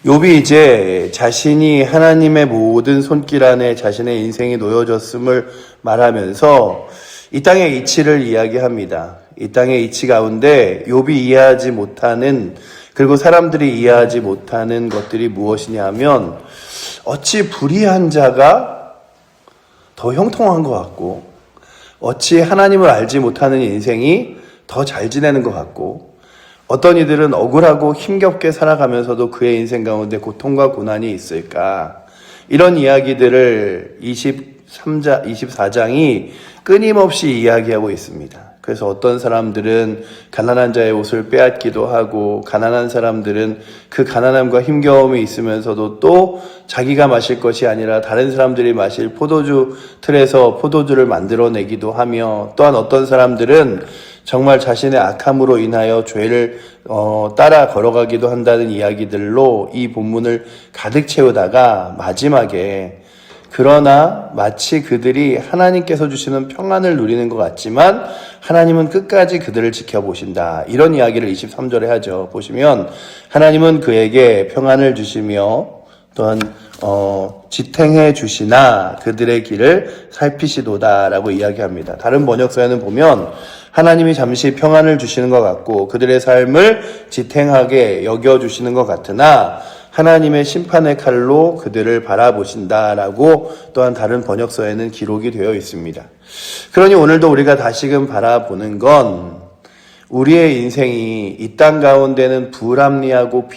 욥이 이제 자신이 하나님의 모든 손길 안에 자신의 인생이 놓여졌음을 말하면서 이 땅의 이치를 이야기합니다. 이 땅의 이치 가운데 욥이 이해하지 못하는, 그리고 사람들이 이해하지 못하는 것들이 무엇이냐 하면, 어찌 불의한 자가 더 형통한 것 같고, 어찌 하나님을 알지 못하는 인생이 더 잘 지내는 것 같고, 어떤 이들은 억울하고 힘겹게 살아가면서도 그의 인생 가운데 고통과 고난이 있을까? 이런 이야기들을 24장이 끊임없이 이야기하고 있습니다. 그래서 어떤 사람들은 가난한 자의 옷을 빼앗기도 하고, 가난한 사람들은 그 가난함과 힘겨움이 있으면서도 또 자기가 마실 것이 아니라 다른 사람들이 마실 포도주 틀에서 포도주를 만들어내기도 하며, 또한 어떤 사람들은 정말 자신의 악함으로 인하여 죄를 따라 걸어가기도 한다는 이야기들로 이 본문을 가득 채우다가 마지막에, 그러나 마치 그들이 하나님께서 주시는 평안을 누리는 것 같지만 하나님은 끝까지 그들을 지켜보신다, 이런 이야기를 23절에 하죠. 보시면 하나님은 그에게 평안을 주시며 또한 지탱해 주시나 그들의 길을 살피시도다 라고 이야기합니다. 다른 번역서에는 보면 하나님이 잠시 평안을 주시는 것 같고 그들의 삶을 지탱하게 여겨주시는 것 같으나 하나님의 심판의 칼로 그들을 바라보신다라고 또한 다른 번역서에는 기록이 되어 있습니다. 그러니 오늘도 우리가 다시금 바라보는 건, 우리의 인생이 이 땅 가운데는 불합리하고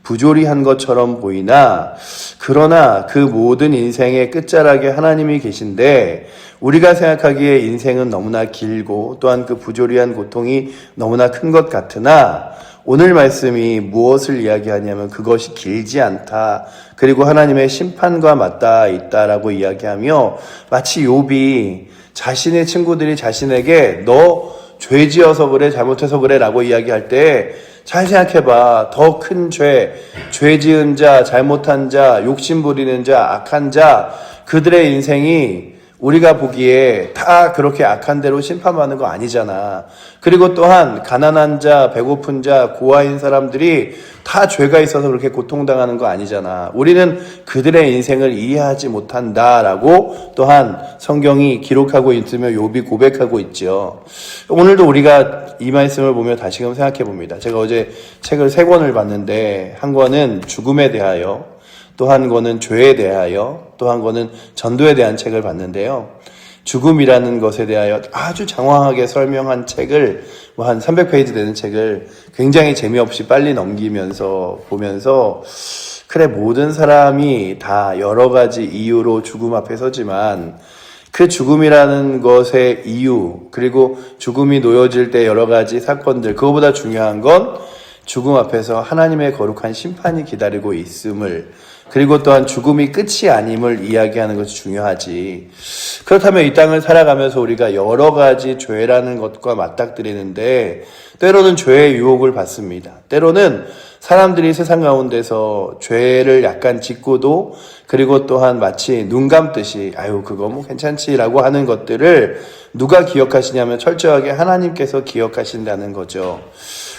부조리한 것처럼 보이나, 그러나 그 모든 인생의 끝자락에 하나님이 계신데, 우리가 생각하기에 인생은 너무나 길고 또한 그 부조리한 고통이 너무나 큰 것 같으나, 오늘 말씀이 무엇을 이야기하냐면 그것이 길지 않다, 그리고 하나님의 심판과 맞닿아 있다라고 이야기하며, 마치 욥이 자신의 친구들이 자신에게 너 죄 지어서 그래, 잘못해서 그래 라고 이야기할 때 잘 생각해봐. 더 큰 죄 지은 자, 잘못한 자, 욕심 부리는 자, 악한 자, 그들의 인생이 우리가 보기에 다 그렇게 악한 대로 심판받는 거 아니잖아. 그리고 또한 가난한 자, 배고픈 자, 고아인 사람들이 다 죄가 있어서 그렇게 고통당하는 거 아니잖아. 우리는 그들의 인생을 이해하지 못한다라고 또한 성경이 기록하고 있으며 욥이 고백하고 있죠. 오늘도 우리가 이 말씀을 보며 다시금 생각해 봅니다. 제가 어제 책을 3권을 봤는데, 한 권은 죽음에 대하여, 또 한 권은 죄에 대하여, 또 한 권은 전도에 대한 책을 봤는데요. 죽음이라는 것에 대하여 아주 장황하게 설명한 책을, 한 300페이지 되는 책을 굉장히 재미없이 빨리 넘기면서 보면서, 그래, 모든 사람이 다 여러 가지 이유로 죽음 앞에 서지만 그 죽음이라는 것의 이유, 그리고 죽음이 놓여질 때 여러 가지 사건들, 그거보다 중요한 건 죽음 앞에서 하나님의 거룩한 심판이 기다리고 있음을, 그리고 또한 죽음이 끝이 아님을 이야기하는 것이 중요하지. 그렇다면 이 땅을 살아가면서 우리가 여러 가지 죄라는 것과 맞닥뜨리는데, 때로는 죄의 유혹을 받습니다. 때로는 사람들이 세상 가운데서 죄를 약간 짓고도, 그리고 또한 마치 눈 감듯이 아유 그거 뭐 괜찮지라고 하는 것들을 누가 기억하시냐면 철저하게 하나님께서 기억하신다는 거죠.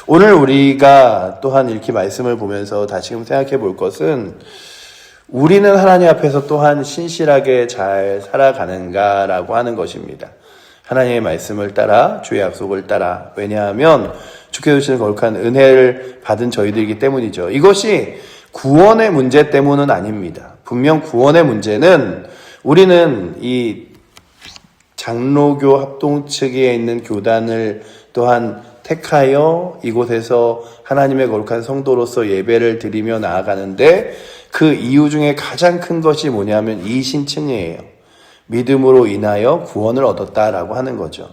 오늘 우리가 또한 이렇게 말씀을 보면서 다시금 생각해 볼 것은, 우리는 하나님 앞에서 또한 신실하게 잘 살아가는가라고 하는 것입니다. 하나님의 말씀을 따라, 주의 약속을 따라. 왜냐하면 주께서 주시는 거룩한 은혜를 받은 저희들이기 때문이죠. 이것이 구원의 문제 때문은 아닙니다. 분명 구원의 문제는, 우리는 이 장로교 합동측에 있는 교단을 또한 택하여 이곳에서 하나님의 거룩한 성도로서 예배를 드리며 나아가는데, 그 이유 중에 가장 큰 것이 뭐냐면 이 신층이에요. 믿음으로 인하여 구원을 얻었다라고 하는 거죠.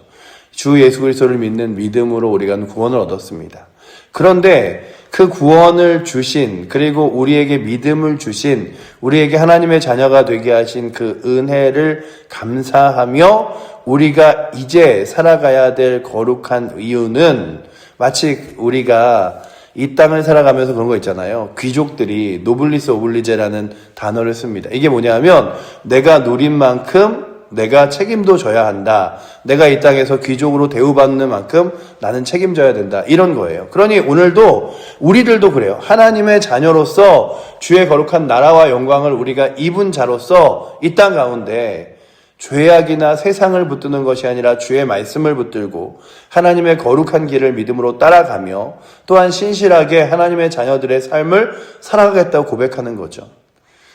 주 예수 그리스도를 믿는 믿음으로 우리가 구원을 얻었습니다. 그런데 그 구원을 주신, 그리고 우리에게 믿음을 주신, 우리에게 하나님의 자녀가 되게 하신 그 은혜를 감사하며 우리가 이제 살아가야 될 거룩한 이유는, 마치 우리가 이 땅을 살아가면서 그런 거 있잖아요. 귀족들이 노블리스 오블리제라는 단어를 씁니다. 이게 뭐냐면 내가 누린 만큼 내가 책임도 져야 한다. 내가 이 땅에서 귀족으로 대우받는 만큼 나는 책임져야 된다. 이런 거예요. 그러니 오늘도 우리들도 그래요. 하나님의 자녀로서 주의 거룩한 나라와 영광을 우리가 입은 자로서 이 땅 가운데 죄악이나 세상을 붙드는 것이 아니라 주의 말씀을 붙들고 하나님의 거룩한 길을 믿음으로 따라가며 또한 신실하게 하나님의 자녀들의 삶을 살아가겠다고 고백하는 거죠.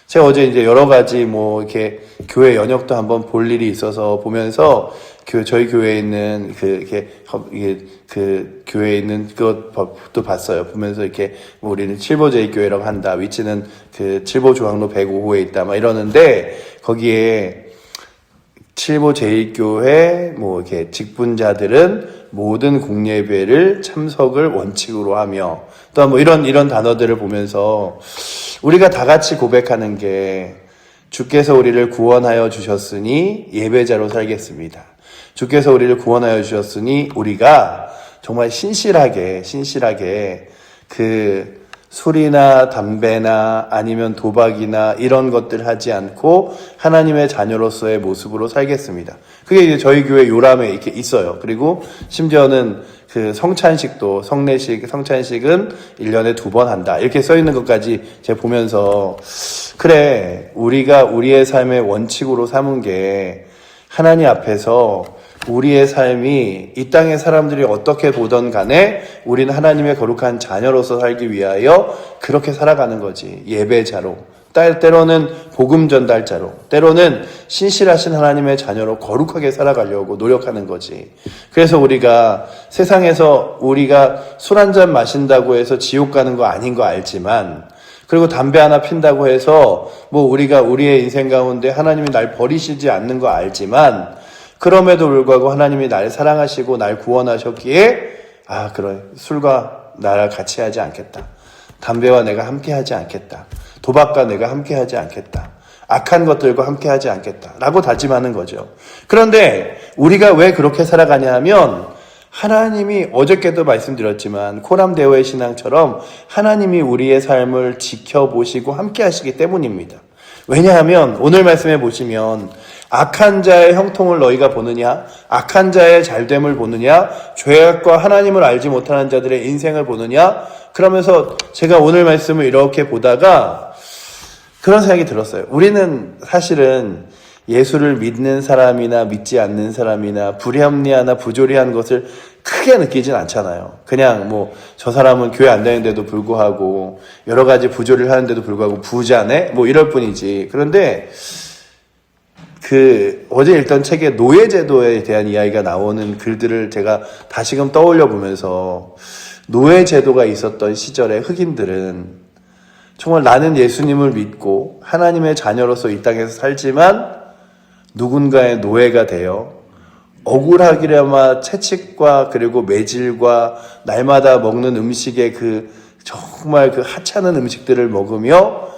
제가 어제 이제 여러 가지 이렇게 교회 연역도 한번 볼 일이 있어서 보면서 저희 교회에 있는 그 교회에 있는 그것도 봤어요. 보면서 이렇게 우리는 칠보제일 교회라고 한다. 위치는 그 칠보중앙로 105호에 있다. 막 이러는데 거기에 칠보제일교회 이렇게 직분자들은 모든 공예배를 참석을 원칙으로 하며 또 이런 단어들을 보면서 우리가 다 같이 고백하는 게 주께서 우리를 구원하여 주셨으니 예배자로 살겠습니다. 주께서 우리를 구원하여 주셨으니 우리가 정말 신실하게 그 술이나 담배나 아니면 도박이나 이런 것들 하지 않고 하나님의 자녀로서의 모습으로 살겠습니다. 그게 이제 저희 교회 요람에 이렇게 있어요. 그리고 심지어는 그 성찬식은 1년에 2번 한다. 이렇게 써 있는 것까지 제가 보면서 그래, 우리가 우리의 삶의 원칙으로 삼은 게 하나님 앞에서 우리의 삶이 이 땅의 사람들이 어떻게 보던 간에 우리는 하나님의 거룩한 자녀로서 살기 위하여 그렇게 살아가는 거지. 예배자로, 때로는 복음 전달자로, 때로는 신실하신 하나님의 자녀로 거룩하게 살아가려고 노력하는 거지. 그래서 우리가 세상에서 우리가 술 한 잔 마신다고 해서 지옥 가는 거 아닌 거 알지만, 그리고 담배 하나 핀다고 해서 우리가 우리의 인생 가운데 하나님이 날 버리시지 않는 거 알지만, 그럼에도 불구하고 하나님이 날 사랑하시고 날 구원하셨기에 그래, 술과 나를 같이 하지 않겠다. 담배와 내가 함께 하지 않겠다. 도박과 내가 함께 하지 않겠다. 악한 것들과 함께 하지 않겠다. 라고 다짐하는 거죠. 그런데 우리가 왜 그렇게 살아가냐 하면 하나님이 어저께도 말씀드렸지만 코람데오의 신앙처럼 하나님이 우리의 삶을 지켜보시고 함께 하시기 때문입니다. 왜냐하면 오늘 말씀해 보시면 악한 자의 형통을 너희가 보느냐? 악한 자의 잘됨을 보느냐? 죄악과 하나님을 알지 못하는 자들의 인생을 보느냐? 그러면서 제가 오늘 말씀을 이렇게 보다가 그런 생각이 들었어요. 우리는 사실은 예수를 믿는 사람이나 믿지 않는 사람이나 불합리하나 부조리한 것을 크게 느끼진 않잖아요. 그냥 저 사람은 교회 안 다니는데도 불구하고 여러 가지 부조리를 하는데도 불구하고 부자네? 이럴 뿐이지. 그런데 어제 읽던 책에 노예제도에 대한 이야기가 나오는 글들을 제가 다시금 떠올려 보면서 노예제도가 있었던 시절에 흑인들은 정말 나는 예수님을 믿고 하나님의 자녀로서 이 땅에서 살지만 누군가의 노예가 되어 억울하기라마 채찍과 그리고 매질과 날마다 먹는 음식의 정말 하찮은 음식들을 먹으며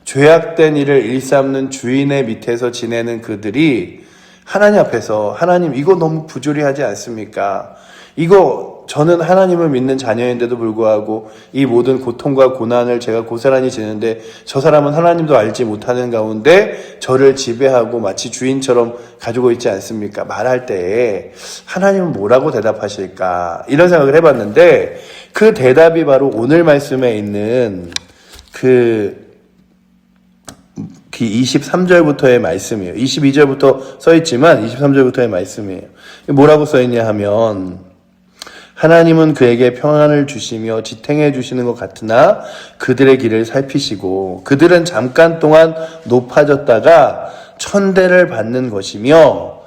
죄악된 일을 일삼는 주인의 밑에서 지내는 그들이 하나님 앞에서 하나님 이거 너무 부조리하지 않습니까? 이거 저는 하나님을 믿는 자녀인데도 불구하고 이 모든 고통과 고난을 제가 고스란히 지는데 저 사람은 하나님도 알지 못하는 가운데 저를 지배하고 마치 주인처럼 가지고 있지 않습니까? 말할 때 하나님은 뭐라고 대답하실까? 이런 생각을 해봤는데 그 대답이 바로 오늘 말씀에 있는 23절부터의 말씀이에요. 22절부터 써있지만 23절부터의 말씀이에요. 뭐라고 써있냐 하면 하나님은 그에게 평안을 주시며 지탱해 주시는 것 같으나 그들의 길을 살피시고 그들은 잠깐 동안 높아졌다가 천대를 받는 것이며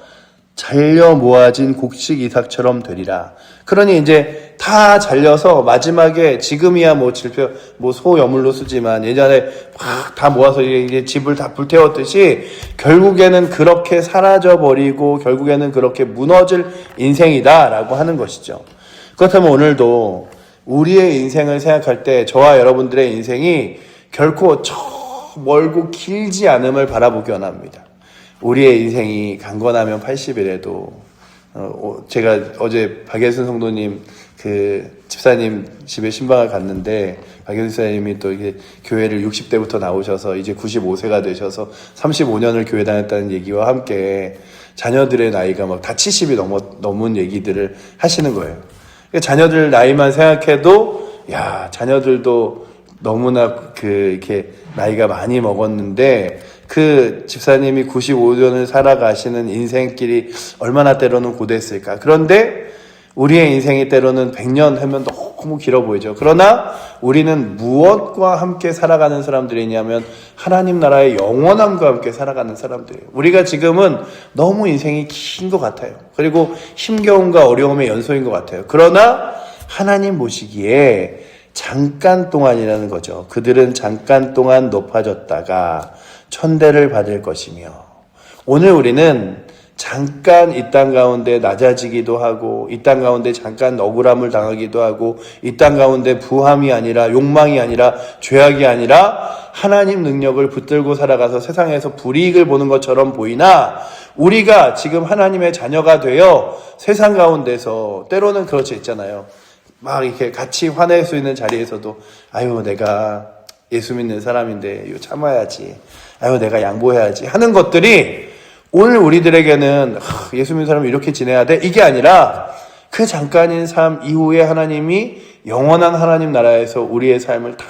잘려 모아진 곡식 이삭처럼 되리라. 그러니 이제 다 잘려서 마지막에 지금이야 소여물로 쓰지만 예전에 막 다 모아서 이제 집을 다 불태웠듯이 결국에는 그렇게 사라져버리고 결국에는 그렇게 무너질 인생이다라고 하는 것이죠. 그렇다면 오늘도 우리의 인생을 생각할 때 저와 여러분들의 인생이 결코 멀고 길지 않음을 바라보기 원합니다. 우리의 인생이 강건하면 80이라도 제가 어제 박예순 성도님 그 집사님 집에 신방을 갔는데 박영수 집사님이 또 이게 교회를 60대부터 나오셔서 이제 95세가 되셔서 35년을 교회 다녔다는 얘기와 함께 자녀들의 나이가 막 다 70이 넘은 얘기들을 하시는 거예요. 그러니까 자녀들 나이만 생각해도 야, 자녀들도 너무나 이렇게 나이가 많이 먹었는데 그 집사님이 95년을 살아가시는 인생길이 얼마나 때로는 고됐을까. 그런데 우리의 인생이 때로는 100년 하면 너무 길어 보이죠. 그러나 우리는 무엇과 함께 살아가는 사람들이냐면 하나님 나라의 영원함과 함께 살아가는 사람들이에요. 우리가 지금은 너무 인생이 긴 것 같아요. 그리고 힘겨움과 어려움의 연속인 것 같아요. 그러나 하나님 보시기에 잠깐 동안이라는 거죠. 그들은 잠깐 동안 높아졌다가 천대를 받을 것이며, 오늘 우리는 잠깐 이 땅 가운데 낮아지기도 하고, 이 땅 가운데 잠깐 억울함을 당하기도 하고, 이 땅 가운데 부함이 아니라, 욕망이 아니라, 죄악이 아니라 하나님 능력을 붙들고 살아가서 세상에서 불이익을 보는 것처럼 보이나, 우리가 지금 하나님의 자녀가 되어 세상 가운데서 때로는 그렇지 있잖아요. 막 이렇게 같이 화낼 수 있는 자리에서도 아유 내가 예수 믿는 사람인데 이거 참아야지, 아유 내가 양보해야지 하는 것들이 오늘 우리들에게는 예수 믿는 사람은 이렇게 지내야 돼? 이게 아니라 그 잠깐인 삶 이후에 하나님이 영원한 하나님 나라에서 우리의 삶을 다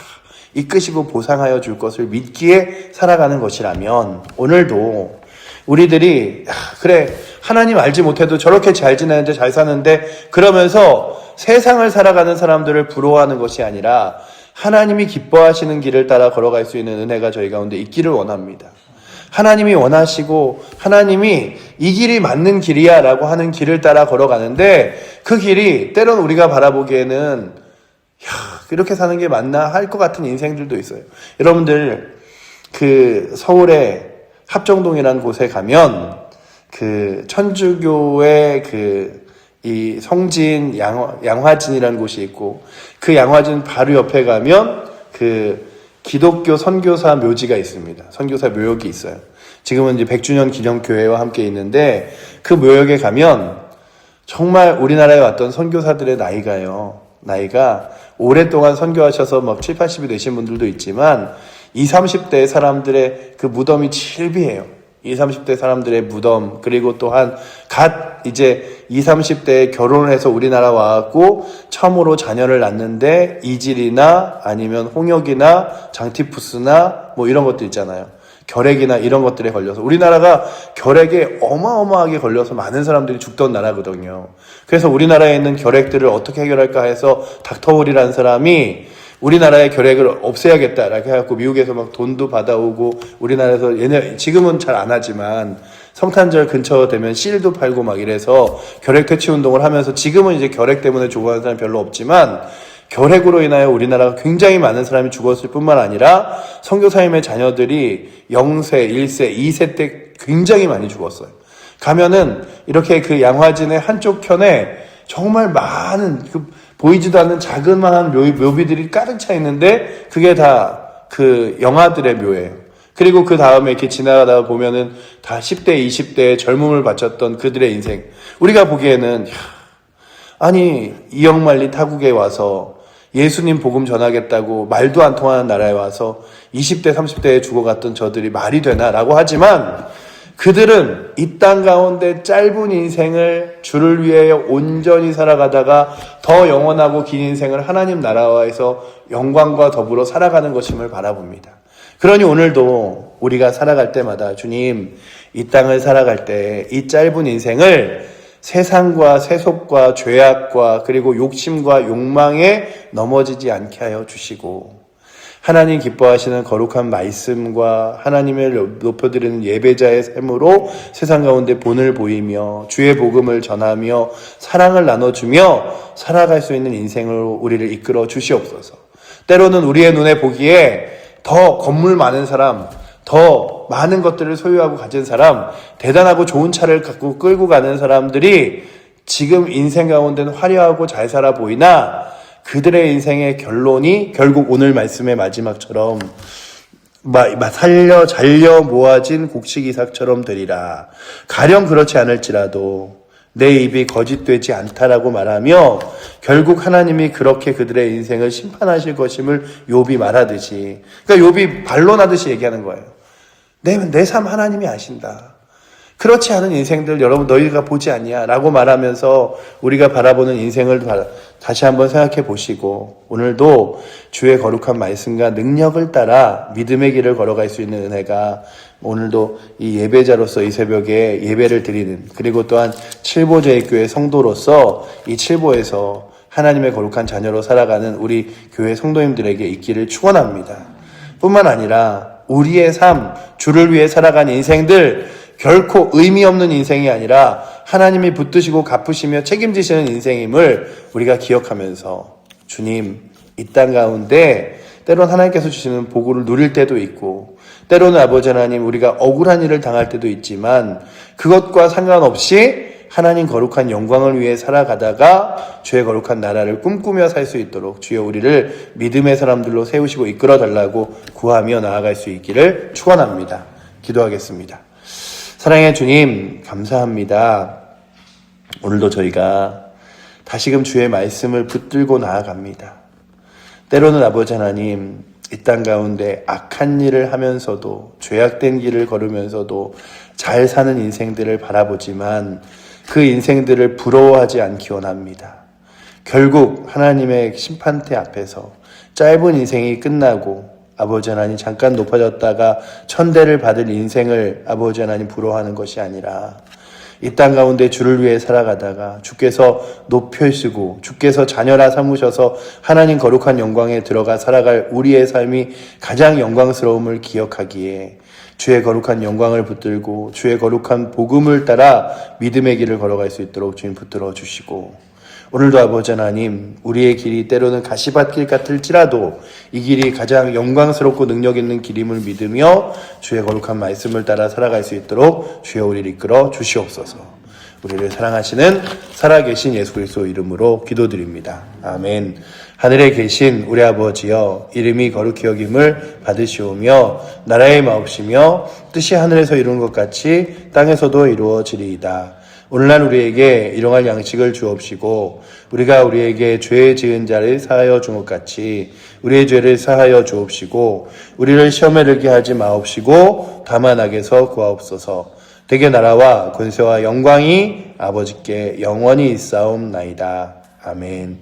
이끄시고 보상하여 줄 것을 믿기에 살아가는 것이라면, 오늘도 우리들이 그래 하나님 알지 못해도 저렇게 잘 지내는데 잘 사는데 그러면서 세상을 살아가는 사람들을 부러워하는 것이 아니라 하나님이 기뻐하시는 길을 따라 걸어갈 수 있는 은혜가 저희 가운데 있기를 원합니다. 하나님이 원하시고 하나님이 이 길이 맞는 길이야 라고 하는 길을 따라 걸어가는데, 그 길이 때론 우리가 바라보기에는 이렇게 사는 게 맞나 할 것 같은 인생들도 있어요. 여러분들 그 서울의 합정동이라는 곳에 가면 그 천주교의 이 성진 양화진이라는 곳이 있고, 그 양화진 바로 옆에 가면 그 기독교 선교사 묘지가 있습니다. 선교사 묘역이 있어요. 지금은 이제 100주년 기념교회와 함께 있는데, 그 묘역에 가면 정말 우리나라에 왔던 선교사들의 나이가 오랫동안 선교하셔서 막 7, 80이 되신 분들도 있지만 20, 30대 사람들의 그 무덤이 질비해요. 20, 30대 사람들의 무덤, 그리고 또한 이제 20, 30대에 결혼을 해서 우리나라 와갖고 처음으로 자녀를 낳는데 이질이나 아니면 홍역이나 장티푸스나 뭐 이런 것들 있잖아요. 결핵이나 이런 것들에 걸려서, 우리나라가 결핵에 어마어마하게 걸려서 많은 사람들이 죽던 나라거든요. 그래서 우리나라에 있는 결핵들을 어떻게 해결할까 해서 닥터홀이라는 사람이 우리나라의 결핵을 없애야겠다라고 해갖고 미국에서 막 돈도 받아오고, 우리나라에서 지금은 잘 안 하지만 성탄절 근처 되면 실도 팔고 막 이래서 결핵 퇴치 운동을 하면서, 지금은 이제 결핵 때문에 죽어가는 사람이 별로 없지만 결핵으로 인하여 우리나라가 굉장히 많은 사람이 죽었을 뿐만 아니라 선교사님의 자녀들이 0세, 1세, 2세 때 굉장히 많이 죽었어요. 가면은 이렇게 그 양화진의 한쪽 편에 정말 많은 보이지도 않는 자그마한 묘비들이 가득 차 있는데 그게 다 그 영아들의 묘예요. 그리고 그 다음에 이렇게 지나가다 보면은 다 10대, 20대의 젊음을 바쳤던 그들의 인생. 우리가 보기에는 아니 이영만리 타국에 와서 예수님 복음 전하겠다고 말도 안 통하는 나라에 와서 20대, 30대에 죽어갔던 저들이 말이 되나 라고 하지만, 그들은 이 땅 가운데 짧은 인생을 주를 위하여 온전히 살아가다가 더 영원하고 긴 인생을 하나님 나라와에서 영광과 더불어 살아가는 것임을 바라봅니다. 그러니 오늘도 우리가 살아갈 때마다 주님, 이 땅을 살아갈 때 이 짧은 인생을 세상과 세속과 죄악과 그리고 욕심과 욕망에 넘어지지 않게 하여 주시고, 하나님 기뻐하시는 거룩한 말씀과 하나님을 높여드리는 예배자의 삶으로 세상 가운데 본을 보이며 주의 복음을 전하며 사랑을 나눠주며 살아갈 수 있는 인생으로 우리를 이끌어 주시옵소서. 때로는 우리의 눈에 보기에 더 건물 많은 사람, 더 많은 것들을 소유하고 가진 사람, 대단하고 좋은 차를 갖고 끌고 가는 사람들이 지금 인생 가운데는 화려하고 잘 살아 보이나, 그들의 인생의 결론이 결국 오늘 말씀의 마지막처럼 잘려 모아진 곡식 이삭처럼 되리라. 가령 그렇지 않을지라도 내 입이 거짓되지 않다라고 말하며 결국 하나님이 그렇게 그들의 인생을 심판하실 것임을 욥이 말하듯이, 그러니까 욥이 반론하듯이 얘기하는 거예요. 내 삶 하나님이 아신다. 그렇지 않은 인생들 여러분 너희가 보지 않냐 라고 말하면서 우리가 바라보는 인생을 다시 한번 생각해 보시고, 오늘도 주의 거룩한 말씀과 능력을 따라 믿음의 길을 걸어갈 수 있는 은혜가 오늘도 이 예배자로서 이 새벽에 예배를 드리는, 그리고 또한 칠보제일교회 성도로서 이 칠보에서 하나님의 거룩한 자녀로 살아가는 우리 교회 성도님들에게 있기를 축원합니다. 뿐만 아니라 우리의 삶, 주를 위해 살아간 인생들, 결코 의미 없는 인생이 아니라 하나님이 붙드시고 갚으시며 책임지시는 인생임을 우리가 기억하면서, 주님, 이 땅 가운데 때론 하나님께서 주시는 복을 누릴 때도 있고, 때로는 아버지 하나님 우리가 억울한 일을 당할 때도 있지만, 그것과 상관없이 하나님 거룩한 영광을 위해 살아가다가 주의 거룩한 나라를 꿈꾸며 살 수 있도록 주여 우리를 믿음의 사람들로 세우시고 이끌어 달라고 구하며 나아갈 수 있기를 축원합니다. 기도하겠습니다. 사랑의 주님, 감사합니다. 오늘도 저희가 다시금 주의 말씀을 붙들고 나아갑니다. 때로는 아버지 하나님, 이 땅 가운데 악한 일을 하면서도, 죄악된 길을 걸으면서도 잘 사는 인생들을 바라보지만 그 인생들을 부러워하지 않기 원합니다. 결국 하나님의 심판대 앞에서 짧은 인생이 끝나고 아버지 하나님 잠깐 높아졌다가 천대를 받을 인생을 아버지 하나님 부러워하는 것이 아니라, 이 땅 가운데 주를 위해 살아가다가 주께서 높여주시고 주께서 자녀라 삼으셔서 하나님 거룩한 영광에 들어가 살아갈 우리의 삶이 가장 영광스러움을 기억하기에 주의 거룩한 영광을 붙들고 주의 거룩한 복음을 따라 믿음의 길을 걸어갈 수 있도록 주님 붙들어 주시고, 오늘도 아버지 하나님 우리의 길이 때로는 가시밭길 같을지라도 이 길이 가장 영광스럽고 능력 있는 길임을 믿으며 주의 거룩한 말씀을 따라 살아갈 수 있도록 주여 우리를 이끌어 주시옵소서. 우리를 사랑하시는 살아계신 예수 그리스도 이름으로 기도드립니다. 아멘. 하늘에 계신 우리 아버지여, 이름이 거룩히 여김을 받으시오며 나라의 마옵시며 뜻이 하늘에서 이루는 것 같이 땅에서도 이루어지리이다. 오늘날 우리에게 일용할 양식을 주옵시고 우리가 우리에게 죄 지은 자를 사하여 준 것 같이 우리의 죄를 사하여 주옵시고 우리를 시험에 들게 하지 마옵시고 다만 악에서 구하옵소서. 대개 나라와 권세와 영광이 아버지께 영원히 있사옵나이다. 아멘.